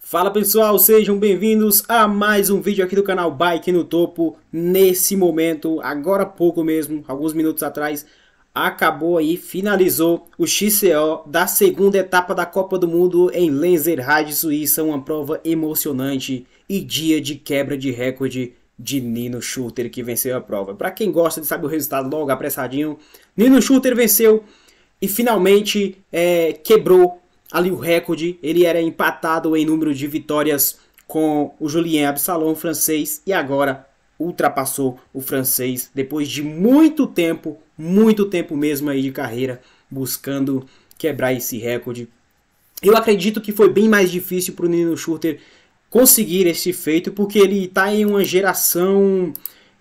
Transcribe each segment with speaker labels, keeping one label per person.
Speaker 1: Fala pessoal, sejam bem-vindos a mais um vídeo aqui do canal Bike no Topo. Nesse momento, agora há pouco mesmo, alguns minutos atrás, acabou aí, finalizou o XCO da segunda etapa da Copa do Mundo em Lenzerheide, Suíça, uma prova emocionante e dia de quebra de recorde de Nino Schurter, que venceu a prova. Para quem gosta de saber o resultado logo apressadinho, Nino Schurter venceu e finalmente quebrou ali o recorde. Ele era empatado em número de vitórias com o Julien Absalon, francês, e agora ultrapassou o francês depois de muito tempo mesmo aí de carreira, buscando quebrar esse recorde. Eu acredito que foi bem mais difícil para o Nino Schurter conseguir esse feito, porque ele está em uma geração...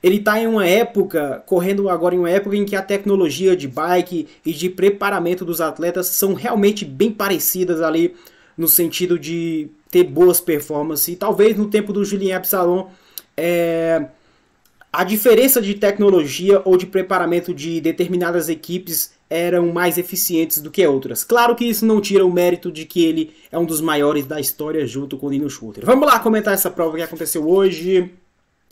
Speaker 1: Ele está em uma época, correndo agora em uma época em que a tecnologia de bike e de preparamento dos atletas são realmente bem parecidas ali, no sentido de ter boas performances. E talvez no tempo do Julien Absalon, a diferença de tecnologia ou de preparamento de determinadas equipes eram mais eficientes do que outras. Claro que isso não tira o mérito de que ele é um dos maiores da história junto com o Nino Schurter. Vamos lá comentar essa prova que aconteceu hoje.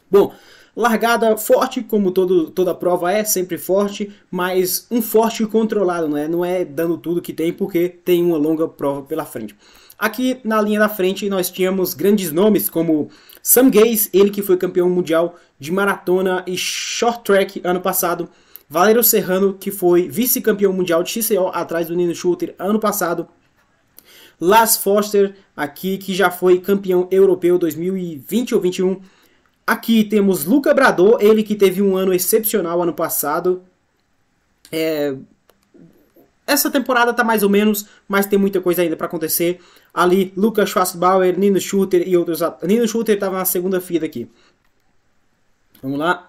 Speaker 1: Bom... Largada forte, como toda prova é, sempre forte, mas um forte controlado, não é dando tudo que tem, porque tem uma longa prova pela frente. Aqui na linha da frente nós tínhamos grandes nomes como Sam Gaze, ele que foi campeão mundial de maratona e short track ano passado, Valero Serrano, que foi vice-campeão mundial de XCO atrás do Nino Schurter ano passado, Lars Foster, aqui que já foi campeão europeu 2020 ou 21. Aqui temos Luca Brador, ele que teve um ano excepcional ano passado. Essa temporada tá mais ou menos, mas tem muita coisa ainda para acontecer. Ali, Lukas Schwarzbauer, Nino Schurter e outros. Nino Schurter estava na segunda fila aqui. Vamos lá.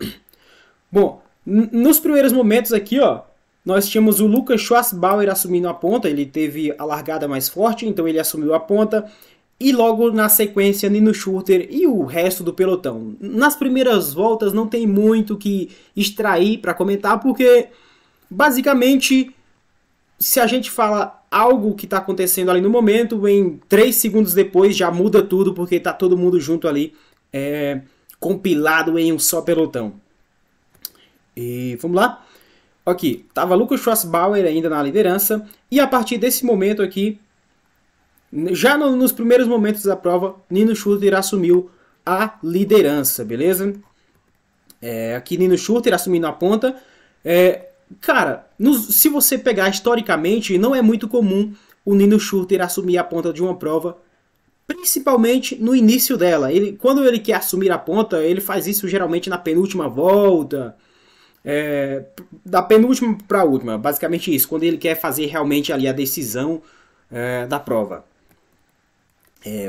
Speaker 1: Bom, nos primeiros momentos aqui, ó, nós tínhamos o Lukas Schwarzbauer assumindo a ponta. Ele teve a largada mais forte, então ele assumiu a ponta. E logo na sequência, Nino Schurter e o resto do pelotão. Nas primeiras voltas não tem muito que extrair para comentar, porque basicamente, se a gente fala algo que está acontecendo ali no momento, em 3 segundos depois já muda tudo, porque está todo mundo junto ali, compilado em um só pelotão. E vamos lá. Aqui, estava Lukas Schwarzbauer ainda na liderança, e a partir desse momento aqui, já nos primeiros momentos da prova, Nino Schurter assumiu a liderança, beleza? Aqui Nino Schurter assumindo a ponta. Cara, se você pegar historicamente, não é muito comum o Nino Schurter assumir a ponta de uma prova, principalmente no início dela. Quando ele quer assumir a ponta, ele faz isso geralmente na penúltima volta, da penúltima para a última, basicamente isso, quando ele quer fazer realmente ali a decisão da prova.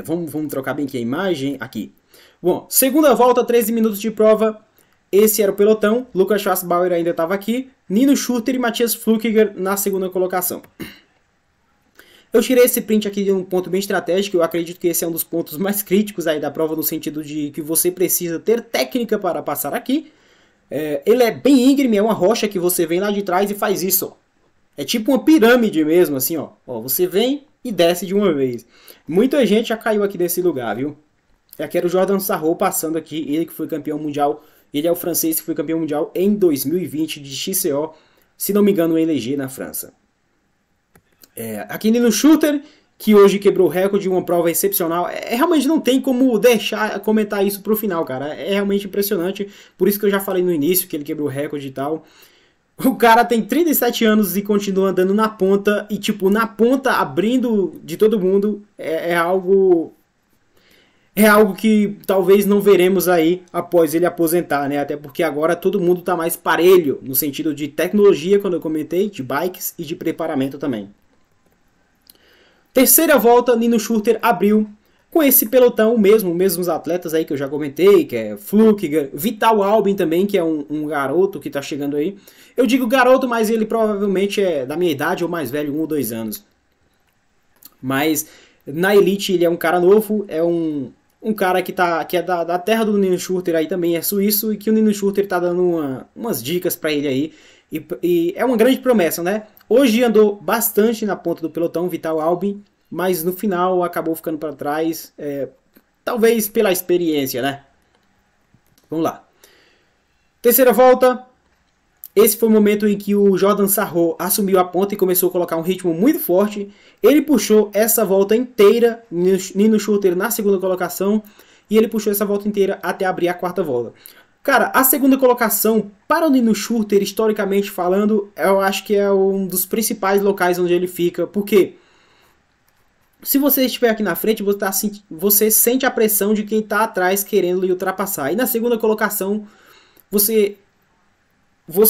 Speaker 1: Vamos trocar bem aqui a imagem. Aqui. Bom, segunda volta, 13 minutos de prova. Esse era o pelotão. Lukas Schwarzbauer ainda estava aqui. Nino Schurter e Matthias Flukiger na segunda colocação. Eu tirei esse print aqui de um ponto bem estratégico. Eu acredito que esse é um dos pontos mais críticos aí da prova, no sentido de que você precisa ter técnica para passar aqui. Ele é bem íngreme, é uma rocha que você vem lá de trás e faz isso, ó. É tipo uma pirâmide mesmo, assim, ó. Você vem e desce de uma vez. Muita gente já caiu aqui nesse lugar, viu? Aqui era o Jordan Sarrou passando aqui, ele que foi campeão mundial. Ele é o francês que foi campeão mundial em 2020 de XCO, se não me engano, em Ligier, na França. Aqui Nino Schurter, que hoje quebrou o recorde de uma prova excepcional. Realmente não tem como deixar comentar isso pro final, cara. É realmente impressionante. Por isso que eu já falei no início que ele quebrou o recorde e tal. O cara tem 37 anos e continua andando na ponta. E tipo, na ponta, abrindo de todo mundo, é algo que talvez não veremos aí após ele aposentar, né? Até porque agora todo mundo tá mais parelho, no sentido de tecnologia, quando eu comentei, de bikes e de preparamento também. Terceira volta, Nino Schurter abriu com esse pelotão mesmos atletas aí que eu já comentei, que é Flukiger, Vital Albin também, que é um garoto que tá chegando aí. Eu digo garoto, mas ele provavelmente é da minha idade ou mais velho, 1 ou 2 anos. Mas na Elite ele é um cara novo, é um cara que é da terra do Nino Schurter aí também, é suíço, e que o Nino Schurter tá dando umas dicas para ele aí. E é uma grande promessa, né? Hoje andou bastante na ponta do pelotão, Vital Albin. mas no final acabou ficando para trás, talvez pela experiência, né? Vamos lá. Terceira volta. Esse foi o momento em que o Jordan Sarro assumiu a ponta e começou a colocar um ritmo muito forte. Ele puxou essa volta inteira, Nino Schurter na segunda colocação, e ele puxou essa volta inteira até abrir a quarta volta. Cara, a segunda colocação para o Nino Schurter, historicamente falando, eu acho que é um dos principais locais onde ele fica, porque se você estiver aqui na frente, você sente a pressão de quem está atrás querendo lhe ultrapassar. E na segunda colocação, você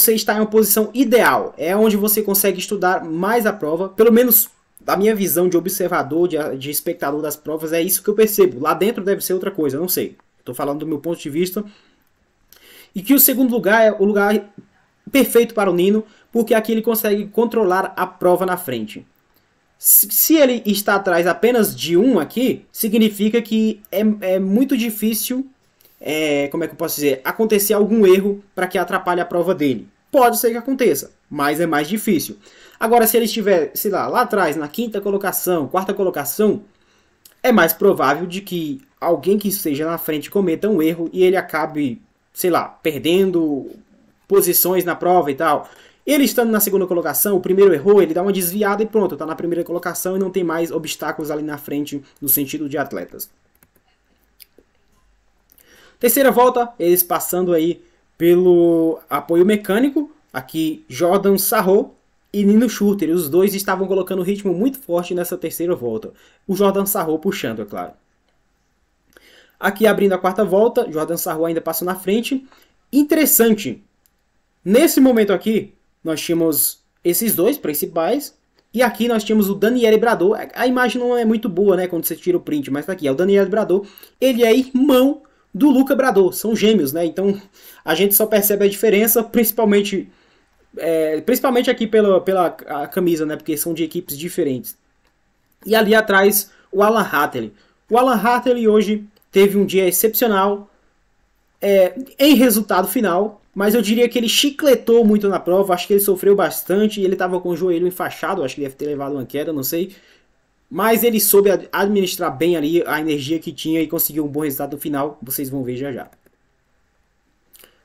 Speaker 1: está em uma posição ideal. É onde você consegue estudar mais a prova. Pelo menos da minha visão de observador, de espectador das provas, é isso que eu percebo. Lá dentro deve ser outra coisa, não sei. Estou falando do meu ponto de vista. E que o segundo lugar é o lugar perfeito para o Nino, porque aqui ele consegue controlar a prova na frente. Se ele está atrás apenas de um aqui, significa que é muito difícil, como é que eu posso dizer, acontecer algum erro para que atrapalhe a prova dele. Pode ser que aconteça, mas é mais difícil. Agora, se ele estiver, sei lá atrás, na quinta colocação, quarta colocação, é mais provável de que alguém que esteja na frente cometa um erro e ele acabe, sei lá, perdendo posições na prova e tal. Ele estando na segunda colocação, o primeiro errou, ele dá uma desviada e pronto, está na primeira colocação e não tem mais obstáculos ali na frente no sentido de atletas. Terceira volta, eles passando aí pelo apoio mecânico, aqui Jordan Sarro e Nino Schurter, os dois estavam colocando um ritmo muito forte nessa terceira volta. O Jordan Sarro puxando, é claro. Aqui abrindo a quarta volta, Jordan Sarro ainda passou na frente. Interessante, nesse momento aqui, nós tínhamos esses dois principais, e aqui nós tínhamos o Daniele Bradot. A imagem não é muito boa, né, quando você tira o print, mas tá aqui, é o Daniele Bradot. Ele é irmão do Luca Bradot, são gêmeos, né, então a gente só percebe a diferença, principalmente aqui pela camisa, né, porque são de equipes diferentes. E ali atrás, o Alan Hartley. O Alan Hartley hoje teve um dia excepcional em resultado final, mas eu diria que ele chicletou muito na prova, acho que ele sofreu bastante, ele estava com o joelho enfaixado, acho que deve ter levado uma queda, não sei. Mas ele soube administrar bem ali a energia que tinha e conseguiu um bom resultado no final, vocês vão ver já já.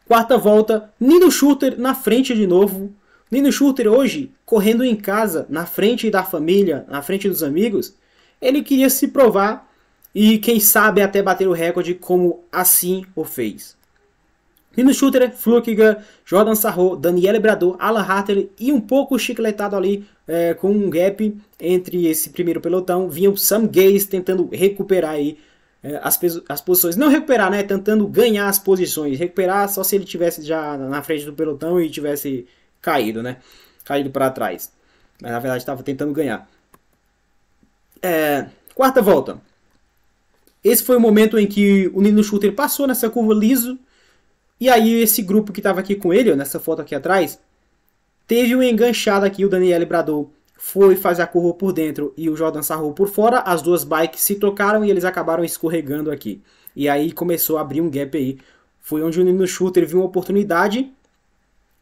Speaker 1: Quarta volta, Nino Schurter na frente de novo. Nino Schurter hoje, correndo em casa, na frente da família, na frente dos amigos, ele queria se provar e quem sabe até bater o recorde como assim o fez. Nino Schurter, Flukiger, Jordan Sarro, Daniele Bradot, Alan Hartley e um pouco chicletado ali com um gap entre esse primeiro pelotão. Vinha o Sam Gaze tentando recuperar aí as posições. Não recuperar, né? Tentando ganhar as posições. Recuperar só se ele tivesse já na frente do pelotão e tivesse caído, né? Caído para trás. Mas na verdade estava tentando ganhar. Quarta volta. Esse foi o momento em que o Nino Schurter passou nessa curva liso. E aí esse grupo que estava aqui com ele, nessa foto aqui atrás, teve uma enganchada aqui, o Daniele Bradot foi fazer a curva por dentro e o Jordan Sarro por fora, as duas bikes se tocaram e eles acabaram escorregando aqui. E aí começou a abrir um gap aí. Foi onde o Nino Schurter viu uma oportunidade.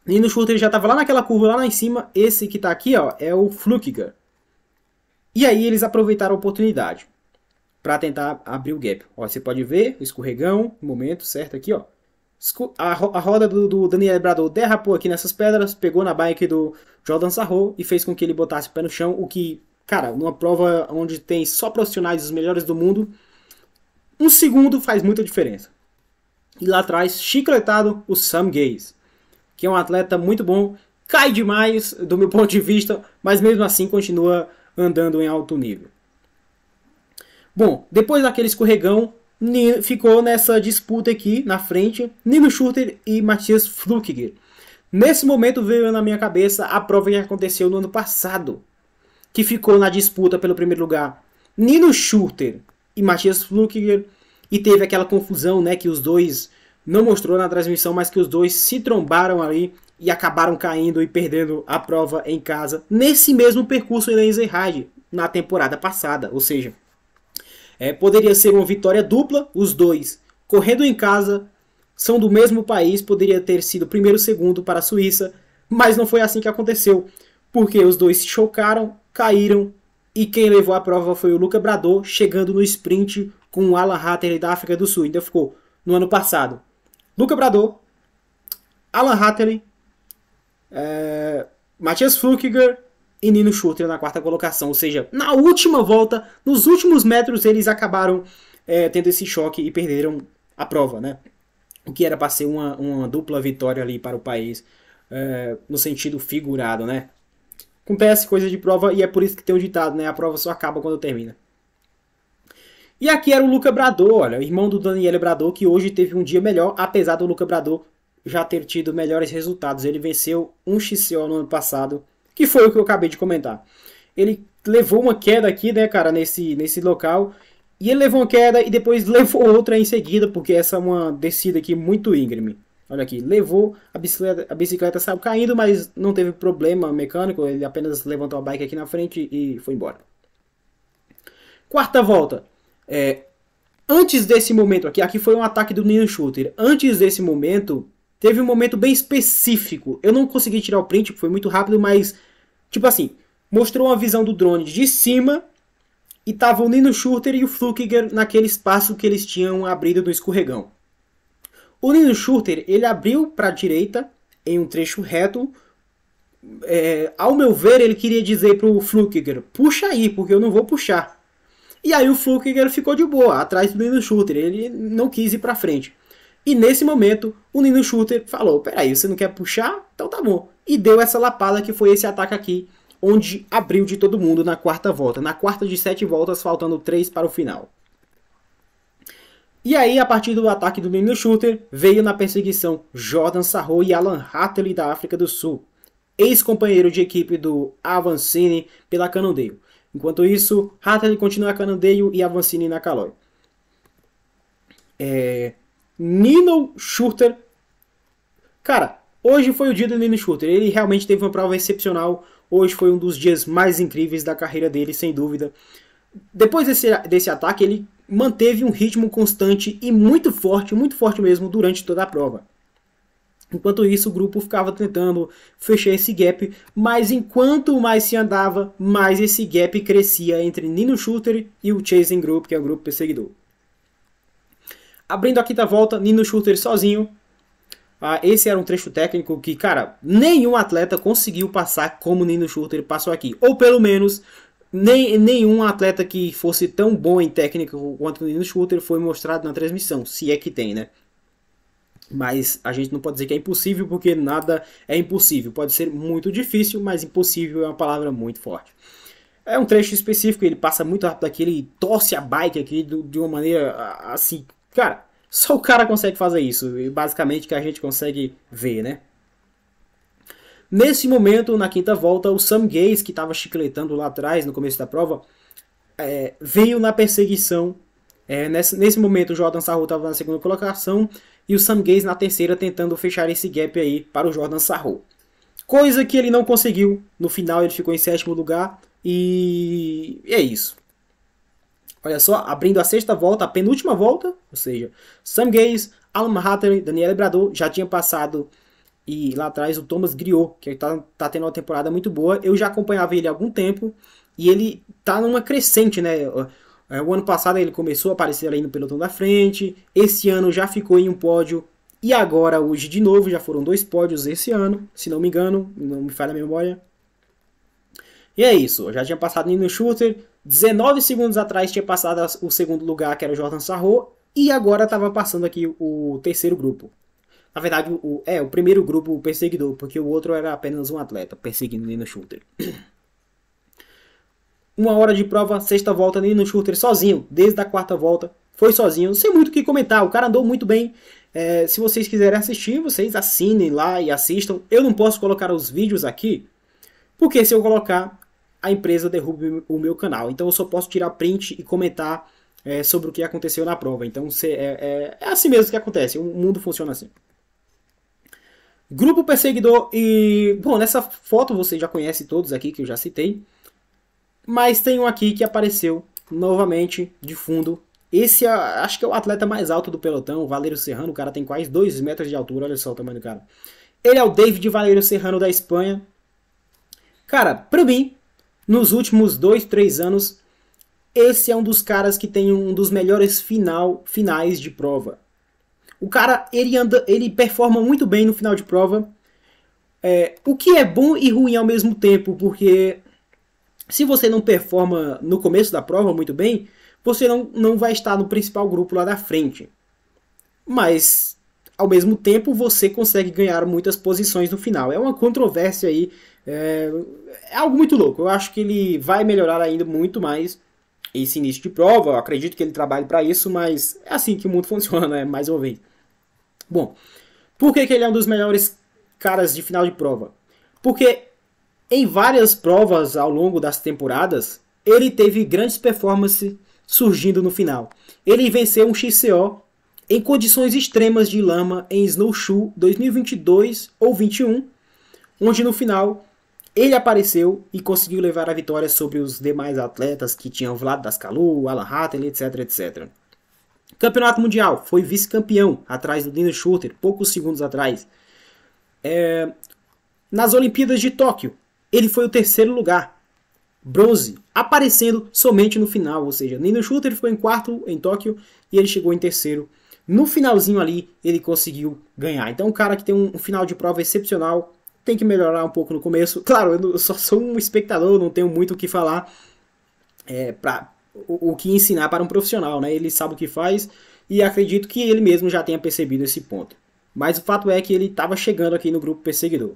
Speaker 1: Nino Schurter já estava lá naquela curva, lá em cima. Esse que está aqui, ó, é o Flukiger. E aí eles aproveitaram a oportunidade para tentar abrir o gap. Ó, você pode ver o escorregão, no momento certo aqui, ó. A roda do Daniele Bradot derrapou aqui nessas pedras, pegou na bike do Jordan Sarro e fez com que ele botasse o pé no chão, o que, cara, numa prova onde tem só profissionais os melhores do mundo, um segundo faz muita diferença. E lá atrás, chicletado, o Sam Gaze, que é um atleta muito bom, cai demais do meu ponto de vista, mas mesmo assim continua andando em alto nível. Bom, depois daquele escorregão, ficou nessa disputa aqui na frente, Nino Schurter e Matthias Flukiger. Nesse momento veio na minha cabeça a prova que aconteceu no ano passado, que ficou na disputa pelo primeiro lugar Nino Schurter e Matthias Flukiger, e teve aquela confusão, né, que os dois, não mostrou na transmissão, mas que os dois se trombaram ali e acabaram caindo e perdendo a prova em casa, nesse mesmo percurso em Lenzerheide, na temporada passada, ou seja, poderia ser uma vitória dupla, os dois correndo em casa, são do mesmo país, poderia ter sido primeiro e segundo para a Suíça, mas não foi assim que aconteceu, porque os dois se chocaram, caíram E quem levou a prova foi o Luca Brador, chegando no sprint com o Alan Hatterley da África do Sul. Então ficou no ano passado Luca Brador, Alan Hatterley, Matthias Flückiger e Nino Schurter na quarta colocação. Ou seja, na última volta, nos últimos metros, eles acabaram tendo esse choque e perderam a prova, né? O que era para ser uma dupla vitória ali para o país, no sentido figurado, né? Acontece coisa de prova e é por isso que tem um ditado, né? A prova só acaba quando termina. E aqui era o Luca Brador, olha, o irmão do Daniele Brador, que hoje teve um dia melhor, apesar do Luca Brador já ter tido melhores resultados. Ele venceu um XCO no ano passado, que foi o que eu acabei de comentar. Ele levou uma queda aqui, né, cara, nesse local. E ele levou uma queda e depois levou outra em seguida, porque essa é uma descida aqui muito íngreme. Olha aqui, levou a bicicleta saiu caindo, mas não teve problema mecânico. Ele apenas levantou a bike aqui na frente e foi embora. Quarta volta. Antes desse momento aqui foi um ataque do Nino Schurter. Antes desse momento, teve um momento bem específico. Eu não consegui tirar o print, foi muito rápido, mas, tipo assim, mostrou uma visão do drone de cima e tava o Nino Schurter e o Flückiger naquele espaço que eles tinham abrido no escorregão. O Nino Schurter, ele abriu para a direita em um trecho reto. Ao meu ver, ele queria dizer pro Flückiger, puxa aí, porque eu não vou puxar. E aí o Flückiger ficou de boa, atrás do Nino Schurter, ele não quis ir para frente. E nesse momento, o Nino Schurter falou, peraí, você não quer puxar? Então tá bom. E deu essa lapada que foi esse ataque aqui, onde abriu de todo mundo na quarta volta. Na quarta de 7 voltas, faltando 3 para o final. E aí, a partir do ataque do Nino Schurter, veio na perseguição Jordan Sarro e Alan Hatterley da África do Sul, ex-companheiro de equipe do Avancini pela Cannondale. Enquanto isso, Hatterley continua a Cannondale e Avancini na Caloi. Nino Schurter. Cara, hoje foi o dia do Nino Schurter. Ele realmente teve uma prova excepcional. Hoje foi um dos dias mais incríveis da carreira dele, sem dúvida. Depois desse ataque, ele manteve um ritmo constante e muito forte mesmo, durante toda a prova. Enquanto isso, o grupo ficava tentando fechar esse gap, mas enquanto mais se andava, mais esse gap crescia entre Nino Schurter e o Chasing Group, que é o grupo perseguidor. Abrindo a quinta volta, Nino Schurter sozinho. Esse era um trecho técnico que, cara, nenhum atleta conseguiu passar como Nino Schurter passou aqui. Ou pelo menos, nenhum atleta que fosse tão bom em técnica quanto o Nino Schurter foi mostrado na transmissão, se é que tem, né? Mas a gente não pode dizer que é impossível, porque nada é impossível. Pode ser muito difícil, mas impossível é uma palavra muito forte. É um trecho específico, ele passa muito rápido aqui, ele torce a bike aqui de uma maneira assim... Cara, só o cara consegue fazer isso, e basicamente que a gente consegue ver, né? Nesse momento, na quinta volta, o Sam Gaze, que estava chicletando lá atrás, no começo da prova, veio na perseguição. Nesse momento, o Jordan Sarro estava na segunda colocação, e o Sam Gaze na terceira, tentando fechar esse gap aí para o Jordan Sarro. Coisa que ele não conseguiu. No final, ele ficou em sétimo lugar, e é isso. Olha só, abrindo a sexta volta, a penúltima volta, ou seja, Sam Gaze, Alan Hatterley, Daniele Brador já tinha passado, e lá atrás o Thomas Griot, que tá tendo uma temporada muito boa. Eu já acompanhava ele há algum tempo, e ele tá numa crescente, né? O ano passado ele começou a aparecer ali no pelotão da frente, esse ano já ficou em um pódio, e agora hoje de novo, já foram 2 pódios esse ano, se não me engano, não me falha a memória. E é isso, eu já tinha passado Nino Schurter, 19 segundos atrás tinha passado o segundo lugar, que era o Jordan Sarro, e agora estava passando aqui o terceiro grupo. Na verdade, o primeiro grupo, o perseguidor, porque o outro era apenas um atleta perseguindo Nino Schurter. 1 hora de prova, sexta volta, Nino Schurter sozinho, desde a quarta volta, foi sozinho, não sei muito o que comentar, o cara andou muito bem. Se vocês quiserem assistir, vocês assinem lá e assistam. Eu não posso colocar os vídeos aqui, porque se eu colocar, a empresa derruba o meu canal. Então eu só posso tirar print e comentar sobre o que aconteceu na prova. Então é assim mesmo que acontece, o mundo funciona assim. Grupo perseguidor e... Bom, nessa foto você já conhece todos aqui que eu já citei. Mas tem um aqui que apareceu novamente de fundo. Esse acho que é o atleta mais alto do pelotão, o Valério Serrano. O cara tem quase 2 metros de altura, olha só o tamanho do cara. Ele é o David Valério Serrano da Espanha. Cara, pra mim, nos últimos 2, 3 anos, esse é um dos caras que tem um dos melhores finais de prova. O cara, ele performa muito bem no final de prova, o que é bom e ruim ao mesmo tempo, porque se você não performa no começo da prova muito bem, você não vai estar no principal grupo lá da frente. Mas, ao mesmo tempo, você consegue ganhar muitas posições no final. É uma controvérsia aí, é algo muito louco. Eu acho que ele vai melhorar ainda muito mais esse início de prova. Eu acredito que ele trabalhe para isso, mas é assim que o mundo funciona, né? Mais uma vez. Bom, por que ele é um dos melhores caras de final de prova? Porque em várias provas ao longo das temporadas, ele teve grandes performances surgindo no final. Ele venceu um XCO em condições extremas de lama em Snowshoe 2022 ou 21, onde no final ele apareceu e conseguiu levar a vitória sobre os demais atletas que tinham Vlad Daskalu, Alan Hattel, etc, etc. Campeonato Mundial, foi vice-campeão, atrás do Linus Schurter, poucos segundos atrás. Nas Olimpíadas de Tóquio, ele foi o terceiro lugar, bronze, aparecendo somente no final, ou seja, Linus Schurter ficou em quarto em Tóquio e ele chegou em terceiro. No finalzinho ali, ele conseguiu ganhar. Então, um cara que tem um final de prova excepcional, tem que melhorar um pouco no começo. Claro, eu só sou um espectador, não tenho muito o que falar, o que ensinar para um profissional, né? Ele sabe o que faz e acredito que ele mesmo já tenha percebido esse ponto. Mas o fato é que ele estava chegando aqui no grupo perseguidor.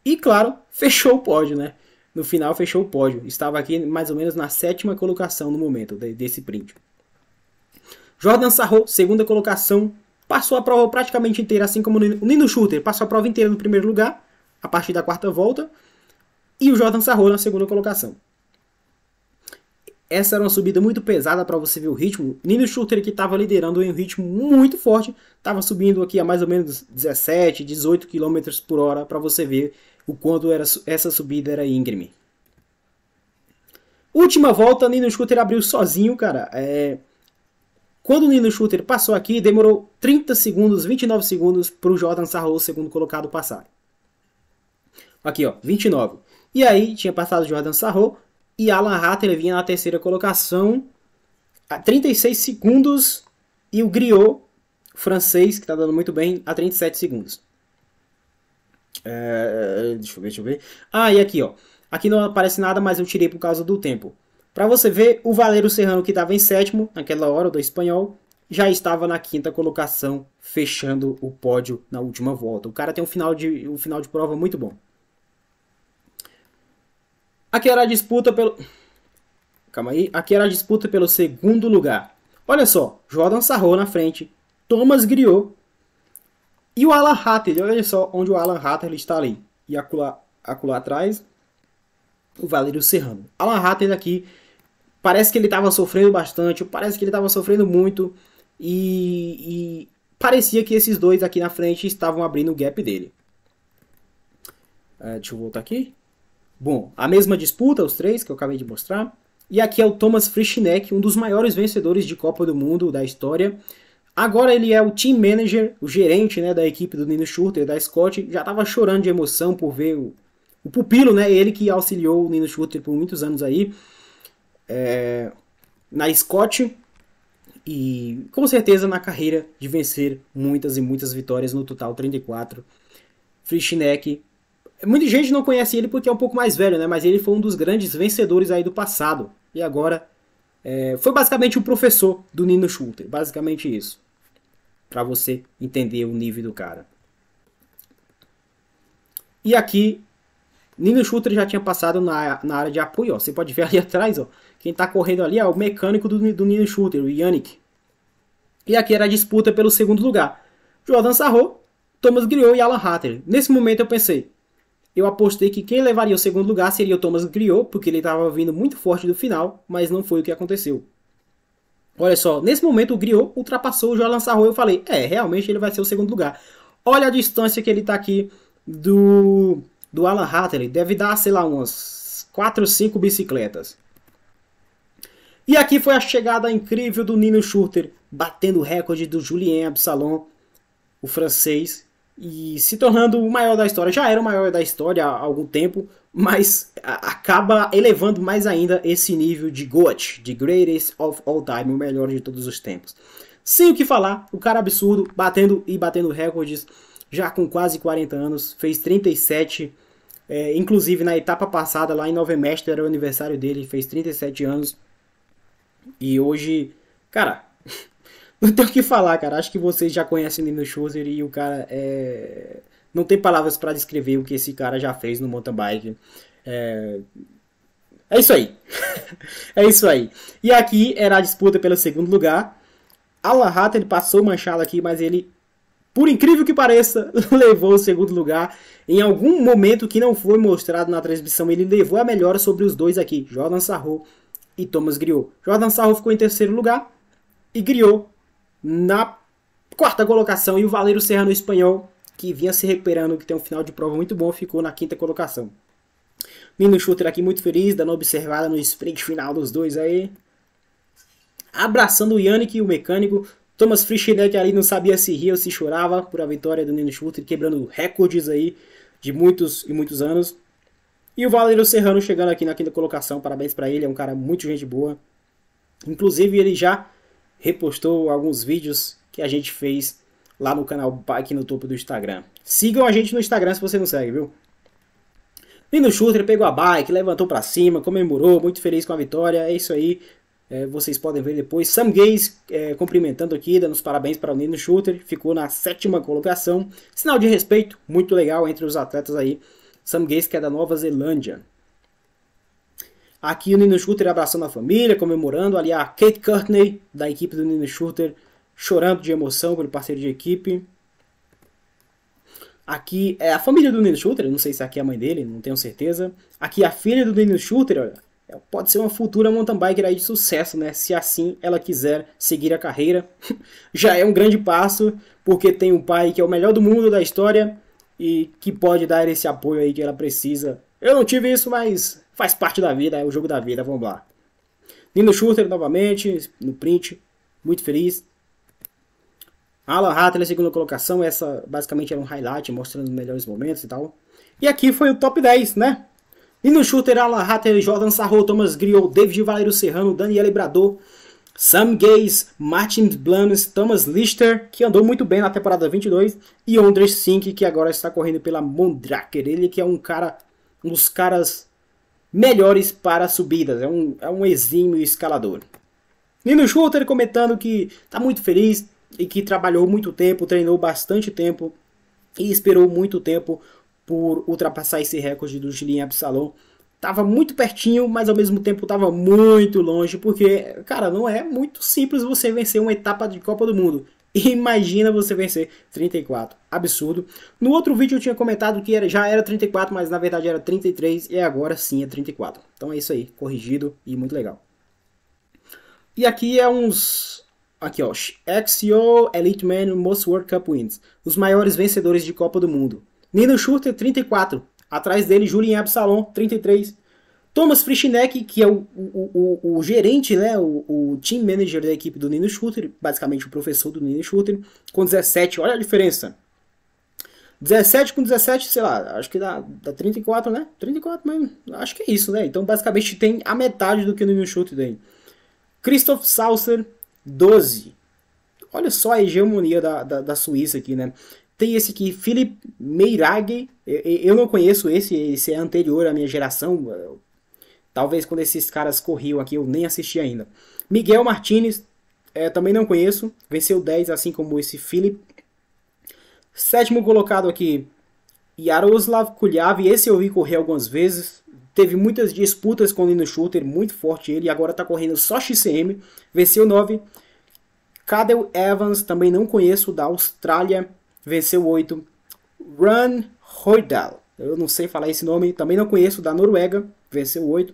Speaker 1: E claro, fechou o pódio, né? No final fechou o pódio. Estava aqui mais ou menos na 7ª colocação no momento desse print. Jordan Sarro, segunda colocação, passou a prova praticamente inteira, assim como o Linus Schurter passou a prova inteira no primeiro lugar, a partir da 4ª volta, e o Jordan Sarro na segunda colocação. Essa era uma subida muito pesada para você ver o ritmo. Linus Schurter, que estava liderando em um ritmo muito forte, estava subindo aqui a mais ou menos 17, 18 km por hora, para você ver o quanto essa subida era íngreme. Última volta, Linus Schurter abriu sozinho, cara. Quando o Linus Schurter passou aqui, demorou 30 segundos, 29 segundos para o Jordan Sarro, segundo colocado, passar. Aqui, ó, 29. E aí, tinha passado o Jordan Sarro e Alan Hattel vinha na terceira colocação a 36 segundos e o Griot, francês, que está dando muito bem, a 37 segundos. Deixa eu ver. E aqui, ó. Aqui não aparece nada, mas eu tirei por causa do tempo. Para você ver, o Valero Serrano, que estava em sétimo, naquela hora, do espanhol, já estava na 5ª colocação, fechando o pódio na última volta. O cara tem um final de prova muito bom. Aqui era a disputa pelo... Calma aí. Aqui era a disputa pelo segundo lugar. Olha só, Jordan Sarro na frente, Thomas Griot e o Alan Hattel. Olha só onde o Alan Hattel está ali. E acolá atrás, o Valero Serrano. Alan Hattel aqui, parece que ele estava sofrendo bastante, parece que ele estava sofrendo muito. E parecia que esses dois aqui na frente estavam abrindo o gap dele. Deixa eu voltar aqui. Bom, a mesma disputa, os três que eu acabei de mostrar. E aqui é o Thomas Frischneck, um dos maiores vencedores de Copa do Mundo da história. Agora ele é o team manager, o gerente, né, da equipe do Linus Schurter, da Scott. Já estava chorando de emoção por ver o pupilo, né, ele que auxiliou o Linus Schurter por muitos anos aí na Scott. E com certeza na carreira de vencer muitas e muitas vitórias, no total 34. Frischneck. Muita gente não conhece ele porque é um pouco mais velho, né? Mas ele foi um dos grandes vencedores aí do passado. E agora foi basicamente o professor do Linus Schurter. Basicamente isso. Para você entender o nível do cara. E aqui, Linus Schurter já tinha passado na área de apoio. Ó. Você pode ver ali atrás, ó. Quem está correndo ali é o mecânico do Linus Schurter, o Yannick. E aqui era a disputa pelo segundo lugar. Jordan Sarro, Thomas Griot e Alan Hattel. Nesse momento eu pensei... Eu apostei que quem levaria o segundo lugar seria o Thomas Griot, porque ele estava vindo muito forte do final, mas não foi o que aconteceu. Olha só, nesse momento o Griot ultrapassou o Jordan Sarro e eu falei, realmente ele vai ser o segundo lugar. Olha a distância que ele está aqui do Alan Hattel, deve dar, sei lá, umas 4 ou 5 bicicletas. E aqui foi a chegada incrível do Linus Schurter, batendo o recorde do Julien Absalon, o francês, e se tornando o maior da história. Já era o maior da história há algum tempo, mas acaba elevando mais ainda esse nível de GOAT, de Greatest of All Time, o melhor de todos os tempos. Sem o que falar, o cara absurdo, batendo recordes, já com quase 40 anos, fez 37, inclusive na etapa passada, lá em Nova Mestre, era o aniversário dele, fez 37 anos, e hoje, cara, não tem o que falar, cara, acho que vocês já conhecem o Nino Schurter e o cara não tem palavras para descrever o que esse cara já fez no mountain bike. É isso aí. É isso aí. E aqui era a disputa pelo segundo lugar. Alan Hatter passou manchado aqui, mas ele, por incrível que pareça, levou o segundo lugar. Em algum momento que não foi mostrado na transmissão, ele levou a melhor sobre os dois aqui, Jordan Sarrault e Thomas Griot. Jordan Sarrault ficou em terceiro lugar e Griot na quarta colocação. E o Valério Serrano espanhol, que vinha se recuperando, que tem um final de prova muito bom, ficou na quinta colocação. Nino Schurter aqui muito feliz, dando observada no sprint final dos dois aí. Abraçando o Yannick, o mecânico. Thomas Frischneck ali não sabia se ria ou se chorava por a vitória do Nino Schurter, quebrando recordes aí de muitos e muitos anos. E o Valério Serrano chegando aqui na quinta colocação, parabéns para ele, é um cara muito gente boa. Inclusive ele já repostou alguns vídeos que a gente fez lá no canal Bike no Topo do Instagram. Sigam a gente no Instagram se você não segue, viu? Nino Schurter pegou a bike, levantou para cima, comemorou, muito feliz com a vitória, é isso aí. Vocês podem ver depois. Sam Gaze cumprimentando aqui, dando os parabéns para o Nino Schurter, ficou na sétima colocação. Sinal de respeito, muito legal entre os atletas aí. Sam Gaze, que é da Nova Zelândia. Aqui o Nino Schurter abraçando a família, comemorando. Ali a Kate Courtney, da equipe do Nino Schurter, chorando de emoção pelo parceiro de equipe. Aqui é a família do Nino Schurter, não sei se aqui é a mãe dele, não tenho certeza. Aqui a filha do Nino Schurter, olha. Pode ser uma futura mountain biker aí de sucesso, né? Se assim ela quiser seguir a carreira. Já é um grande passo, porque tem um pai que é o melhor do mundo da história e que pode dar esse apoio aí que ela precisa. Eu não tive isso, mas faz parte da vida, é o jogo da vida, vamos lá. Nino Schurter novamente, no print, muito feliz. Alan Hatter na segunda colocação, essa basicamente era um highlight, mostrando os melhores momentos e tal. E aqui foi o top 10, né? Nino Schurter, Alan Hatter, Jordan Sarrault, Thomas Griot, David Valério Serrano, Daniel Brador, Sam Gaze, Martin Blanes, Thomas Lister, que andou muito bem na temporada 22, e Ondrej Sink, que agora está correndo pela Mondraker. Ele que é um dos caras melhores para subidas, é um exímio escalador. Nino Schurter comentando que está muito feliz e que trabalhou muito tempo, treinou bastante tempo e esperou muito tempo por ultrapassar esse recorde do Julien Absalon. Tava muito pertinho, mas ao mesmo tempo tava muito longe, porque, cara, não é muito simples você vencer uma etapa de Copa do Mundo. Imagina você vencer 34. Absurdo. No outro vídeo eu tinha comentado que já era 34, mas na verdade era 33 e agora sim é 34. Então é isso aí, corrigido e muito legal. E aqui é uns... Aqui ó, XO Elite Man Most World Cup Wins. Os maiores vencedores de Copa do Mundo. Nino Schurter, 34. Atrás dele, Julien Absalon, 33. Thomas Frischneck, que é o gerente, né, o team manager da equipe do Nino Schurter, basicamente o professor do Nino Schurter, com 17. Olha a diferença. 17 com 17, sei lá, acho que dá 34, né? 34 mesmo, acho que é isso, né? Então, basicamente, tem a metade do que o Nino Schurter tem. Christoph Saucer, 12. Olha só a hegemonia da Suíça aqui, né? Tem esse aqui, Philipp Meirhage. Eu não conheço esse é anterior à minha geração. Talvez quando esses caras corriam aqui eu nem assisti ainda. Miguel Martinez, também não conheço. Venceu 10, assim como esse Philipp. Sétimo colocado aqui, Yaroslav Kulyav. Esse eu vi correr algumas vezes. Teve muitas disputas com o Nino Schurter, muito forte ele. Agora está correndo só XCM. Venceu 9. Cadel Evans, também não conheço, da Austrália. Venceu 8. Run Hoydal, eu não sei falar esse nome, também não conheço, da Noruega. Venceu 8.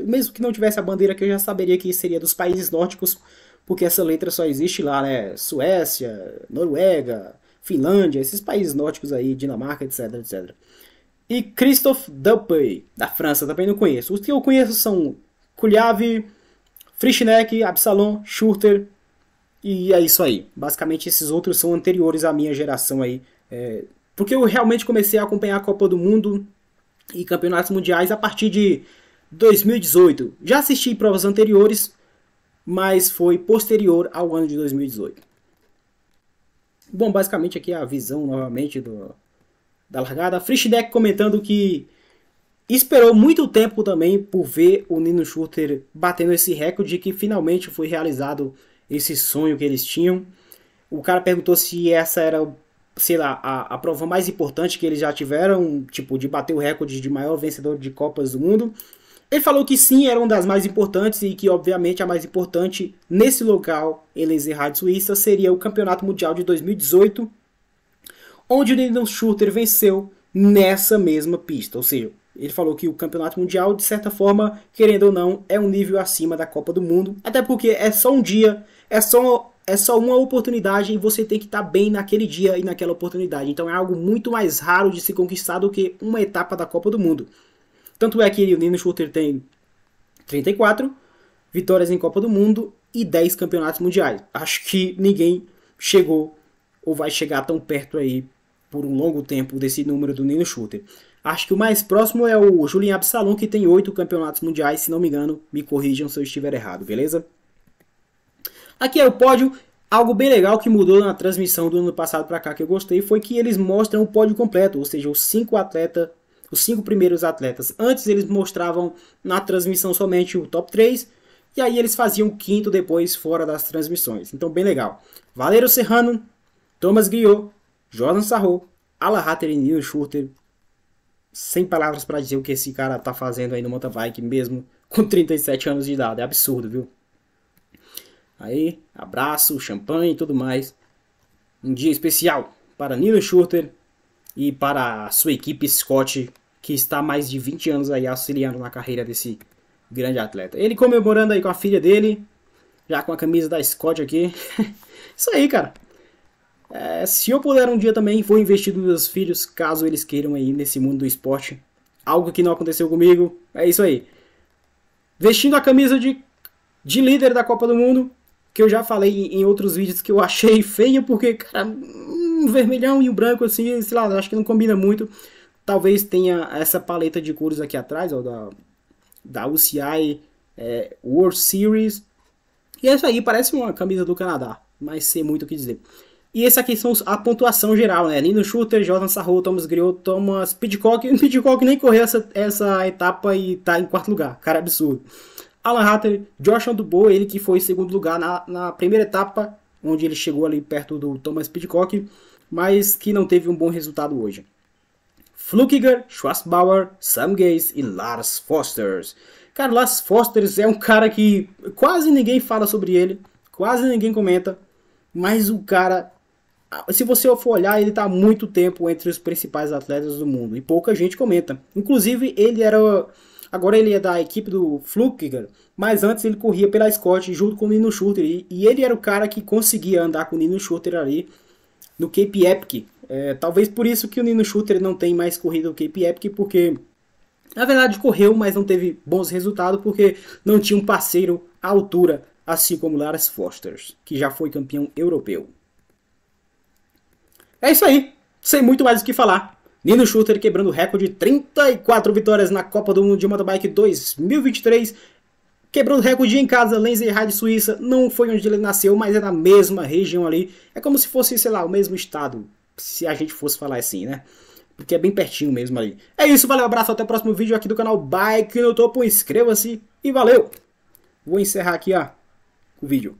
Speaker 1: Mesmo que não tivesse a bandeira aqui, eu já saberia que seria dos países nórdicos, porque essa letra só existe lá, né? Suécia, Noruega, Finlândia, esses países nórdicos aí, Dinamarca, etc, etc. E Christophe Delpey, da França, também não conheço. Os que eu conheço são Kulyav, Frischneck, Absalon, Schurter. E é isso aí. Basicamente esses outros são anteriores à minha geração aí. Porque eu realmente comecei a acompanhar a Copa do Mundo e campeonatos mundiais a partir de 2018. Já assisti provas anteriores, mas foi posterior ao ano de 2018. Bom, basicamente aqui a visão novamente da largada. Frischdeck comentando que esperou muito tempo também por ver o Nino Schurter batendo esse recorde, que finalmente foi realizado esse sonho que eles tinham. O cara perguntou se essa era, sei lá, a prova mais importante que eles já tiveram, tipo, de bater o recorde de maior vencedor de Copas do Mundo. Ele falou que sim, era uma das mais importantes e que, obviamente, a mais importante nesse local, em Lenzerheide, Suíça, seria o Campeonato Mundial de 2018, onde o Nino Schurter venceu nessa mesma pista. Ou seja, ele falou que o Campeonato Mundial, de certa forma, querendo ou não, é um nível acima da Copa do Mundo, até porque é só um dia, é só uma oportunidade e você tem que estar bem naquele dia e naquela oportunidade. Então é algo muito mais raro de se conquistar do que uma etapa da Copa do Mundo. Tanto é que o Nino Schurter tem 34 vitórias em Copa do Mundo e 10 campeonatos mundiais. Acho que ninguém chegou ou vai chegar tão perto aí por um longo tempo desse número do Nino Schurter. Acho que o mais próximo é o Julien Absalon, que tem 8 campeonatos mundiais, se não me engano. Me corrijam se eu estiver errado, beleza? Aqui é o pódio. Algo bem legal que mudou na transmissão do ano passado para cá que eu gostei foi que eles mostram o pódio completo, ou seja, os 5 primeiros atletas. Antes eles mostravam na transmissão somente o top 3, e aí eles faziam o quinto depois fora das transmissões. Então bem legal. Valerio Serrano, Thomas Guyot, Jordan Sarraut, Alan Hatter e Nino Schurter. Sem palavras para dizer o que esse cara tá fazendo aí no mountain bike mesmo com 37 anos de idade. É absurdo, viu? Aí, abraço, champanhe e tudo mais. Um dia especial para Nino Schurter e para a sua equipe Scott, que está há mais de 20 anos aí auxiliando na carreira desse grande atleta. Ele comemorando aí com a filha dele, já com a camisa da Scott aqui. Isso aí, cara. Se eu puder um dia também, vou investir nos meus filhos, caso eles queiram aí nesse mundo do esporte. Algo que não aconteceu comigo. É isso aí. Vestindo a camisa de líder da Copa do Mundo, que eu já falei em outros vídeos que eu achei feio, porque, cara, um vermelhão e o branco, assim, sei lá, acho que não combina muito. Talvez tenha essa paleta de cores aqui atrás, ó, da UCI World Series. E é isso aí, parece uma camisa do Canadá, mas sei muito o que dizer. E esse aqui são a pontuação geral, né? Nino Schurter, Jordan Sarraut, Thomas Guyot, Thomas Pidcock. O Pidcock nem correu essa etapa e tá em quarto lugar. Cara, absurdo. Alan Hatter, Joshua Dubois, ele que foi em segundo lugar na primeira etapa, onde ele chegou ali perto do Thomas Pidcock, mas que não teve um bom resultado hoje. Flukiger, Schwarzbauer, Sam Gaze e Lars Foster. Cara, Lars Foster é um cara que quase ninguém fala sobre ele, quase ninguém comenta, mas o cara, se você for olhar, ele está há muito tempo entre os principais atletas do mundo e pouca gente comenta. Inclusive, agora ele é da equipe do Flukiger, mas antes ele corria pela Scott junto com o Nino Schurter, e ele era o cara que conseguia andar com o Nino Schurter ali no Cape Epic. Talvez por isso que o Nino Schurter não tem mais corrido no Cape Epic, porque na verdade correu, mas não teve bons resultados, porque não tinha um parceiro à altura, assim como Lars Foster, que já foi campeão europeu. É isso aí, sem muito mais o que falar. Nino Schurter quebrando o recorde de 34 vitórias na Copa do Mundo de Mountain Bike 2023. Quebrando o recorde em casa, Lenzerheide, Suíça. Não foi onde ele nasceu, mas é na mesma região ali. É como se fosse, sei lá, o mesmo estado, se a gente fosse falar assim, né? Porque é bem pertinho mesmo ali. É isso, valeu, abraço, até o próximo vídeo aqui do canal Bike no Topo. Inscreva-se e valeu! Vou encerrar aqui, ó, o vídeo.